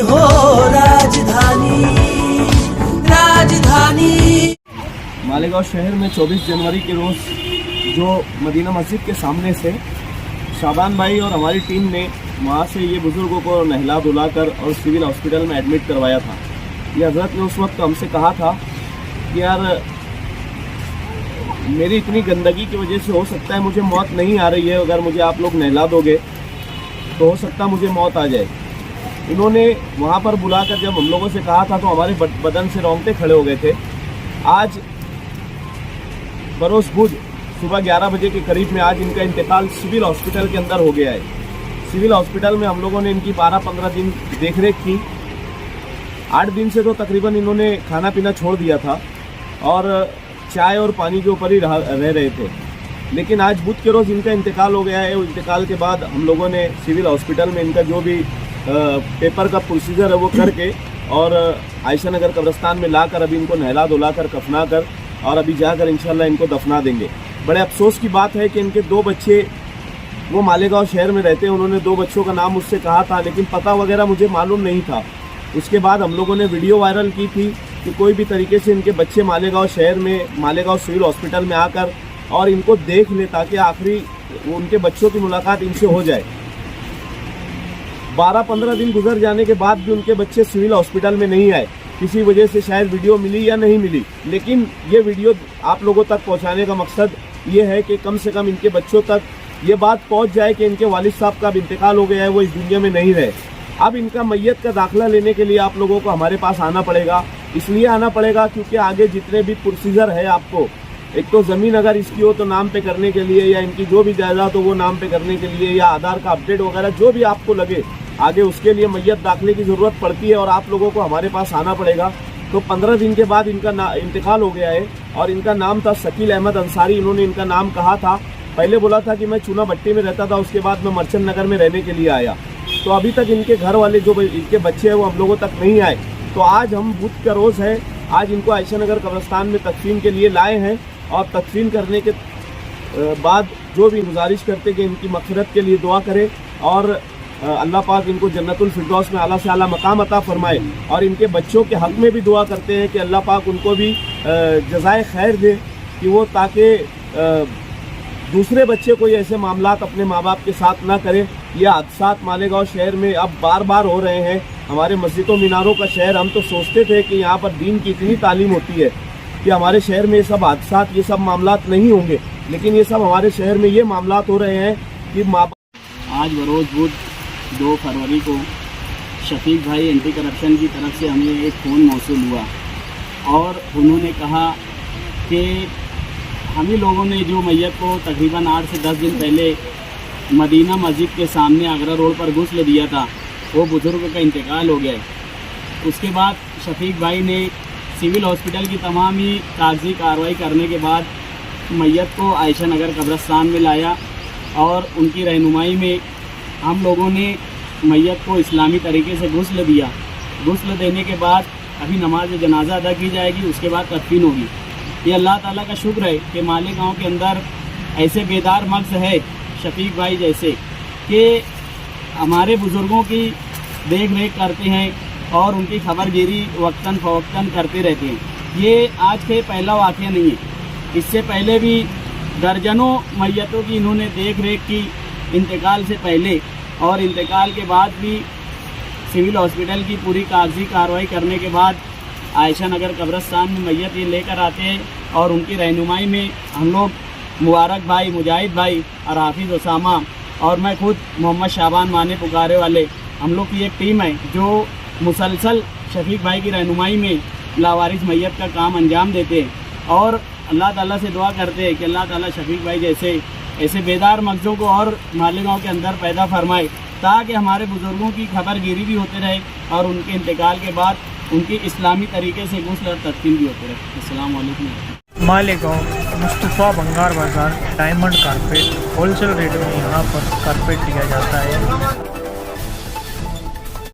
हो राजधानी, राजधानी। मालेगांव शहर में 24 जनवरी के रोज़ जो मदीना मस्जिद के सामने से शाबान भाई और हमारी टीम ने वहाँ से ये बुज़ुर्गों को नहला धुलाकर और सिविल हॉस्पिटल में एडमिट करवाया था। ये हज़रत ने उस वक्त हमसे कहा था कि यार मेरी इतनी गंदगी की वजह से हो सकता है मुझे मौत नहीं आ रही है, अगर मुझे आप लोग नहला दोगे तो हो सकता है मुझे मौत आ जाए। इन्होंने वहाँ पर बुलाकर जब हम लोगों से कहा था तो हमारे बदन से रोंगटे खड़े हो गए थे। आज बरोज़ बुध सुबह 11 बजे के करीब में आज इनका इंतकाल सिविल हॉस्पिटल के अंदर हो गया है। सिविल हॉस्पिटल में हम लोगों ने इनकी 12-15 दिन देखरेख की। 8 दिन से तो तकरीबन इन्होंने खाना पीना छोड़ दिया था और चाय और पानी के ऊपर ही रह रहे थे, लेकिन आज बुध के रोज़ इनका इंतकाल हो गया है। इंतकाल के बाद हम लोगों ने सिविल हॉस्पिटल में इनका जो भी पेपर का प्रोसीजर है वो करके और आयशा नगर कब्रिस्तान में लाकर अभी इनको नहला धुला कर कफना कर और अभी जाकर इंशाल्लाह इनको दफना देंगे। बड़े अफसोस की बात है कि इनके 2 बच्चे वो मालेगांव शहर में रहते हैं। उन्होंने 2 बच्चों का नाम मुझसे कहा था, लेकिन पता वगैरह मुझे मालूम नहीं था। उसके बाद हम लोगों ने वीडियो वायरल की थी कि कोई भी तरीके से इनके बच्चे मालेगांव शहर में मालेगांव सिविल हॉस्पिटल में आकर और इनको देख ले ताकि आखिरी उनके बच्चों की मुलाकात इनसे हो जाए। 12-15 दिन गुजर जाने के बाद भी उनके बच्चे सिविल हॉस्पिटल में नहीं आए। किसी वजह से शायद वीडियो मिली या नहीं मिली, लेकिन ये वीडियो आप लोगों तक पहुंचाने का मकसद ये है कि कम से कम इनके बच्चों तक ये बात पहुंच जाए कि इनके वालिद साहब का अब इंतकाल हो गया है, वो इस दुनिया में नहीं रहे। अब इनका मैयत का दाखिला लेने के लिए आप लोगों को हमारे पास आना पड़ेगा। इसलिए आना पड़ेगा क्योंकि आगे जितने भी प्रोसीजर है आपको, एक तो ज़मीन अगर इसकी हो तो नाम पे करने के लिए, या इनकी जो भी जायदाद हो वो नाम पे करने के लिए, या आधार का अपडेट वगैरह जो भी आपको लगे आगे, उसके लिए मैयत दाखिले की ज़रूरत पड़ती है और आप लोगों को हमारे पास आना पड़ेगा। तो 15 दिन के बाद इनका इंतकाल हो गया है और इनका नाम था शकील अहमद अंसारी। इन्होंने इनका नाम कहा था, पहले बोला था कि मैं चूना भट्टी में रहता था, उसके बाद मैं मर्चेंट नगर में रहने के लिए आया। तो अभी तक इनके घर वाले जो इनके बच्चे हैं वो हम लोगों तक नहीं आए। तो आज हम बुध का रोज़ है, आज इनको आयशा नगर कब्रिस्तान में तदफीन के लिए लाए हैं और तदफीन करने के बाद जो भी गुजारिश करते कि इनकी मग़फ़िरत के लिए दुआ करें और अल्लाह पाक इनको जन्नतुल फिरदौस में आला से आला मकाम अता फरमाए। और इनके बच्चों के हक़ में भी दुआ करते हैं कि अल्लाह पाक उनको भी जज़ाए खैर दे कि वो ताकि दूसरे बच्चे कोई ऐसे मामलात अपने माँ बाप के साथ ना करे। ये हादसात मालेगांव शहर में अब बार बार हो रहे हैं। हमारे मस्जिदों मीनारों का शहर, हम तो सोचते थे कि यहाँ पर दीन की इतनी तालीम होती है कि हमारे शहर में ये सब हादसात, ये सब मामलात नहीं होंगे, लेकिन ये सब हमारे शहर में ये मामलात हो रहे हैं कि माँ बाप। आज बरोज़ बुध 2 फरवरी को शफीक भाई एंटी करप्शन की तरफ से हमें एक फ़ोन मौसूल हुआ और उन्होंने कहा कि हम ही लोगों ने जो मैयत को तकरीबन 8 से 10 दिन पहले मदीना मस्जिद के सामने आगरा रोड पर गुस्ल दिया था, वो बुज़ुर्ग का इंतकाल हो गया है। उसके बाद शफीक भाई ने सिविल हॉस्पिटल की तमाम ही कागजी कार्रवाई करने के बाद मैयत को आयशा नगर कब्रिस्तान में लाया और उनकी रहनुमाई में हम लोगों ने मैयत को इस्लामी तरीके से गुस्ल दिया। गुस्ल देने के बाद अभी नमाज जनाजा अदा की जाएगी, उसके बाद तदफीन होगी। ये अल्लाह ताला का शुक्र है कि मालेगांव के अंदर ऐसे बेदार मग़ज़ है शफीक भाई जैसे कि हमारे बुज़ुर्गों की देख रेख करते हैं और उनकी खबरगिरी वक्तन फ़वक्तन करते रहते हैं। ये आज के पहला वाक़या नहीं है, इससे पहले भी दर्जनों मैयतों की इन्होंने देख रेख की, इंतकाल से पहले और इंतकाल के बाद भी। सिविल हॉस्पिटल की पूरी कागजी कार्रवाई करने के बाद आयशा नगर कब्रिस्तान में मैयत ये लेकर आते हैं और उनकी रहनुमाई में हम लोग मुबारक भाई, मुजाहिद भाई और हाफिज़ उसामा और मैं खुद मोहम्मद शाबान माने पुकारे वाले, हम लोग की एक टीम है जो मुसलसल शफीक भाई की रहनुमाई में लावारिस मैयत का काम अंजाम देते हैं और अल्लाह ताला से दुआ करते हैं कि अल्लाह ताला शफीक भाई जैसे ऐसे बेदार मग़ज़ों को और मालेगांव के अंदर पैदा फरमाए ताकि हमारे बुज़ुर्गों की खबरगिरी भी होते रहे और उनके इंतकाल के बाद उनकी इस्लामी तरीके से गुस्ल और तदफीन भी होते रहे। अस्सलाम वालेकुम। मालेगांव मुस्तफ़ा बंगार बाज़ार डायमंड कारपेट होलसेल रेट में यहाँ पर कारपेट दिया जाता है।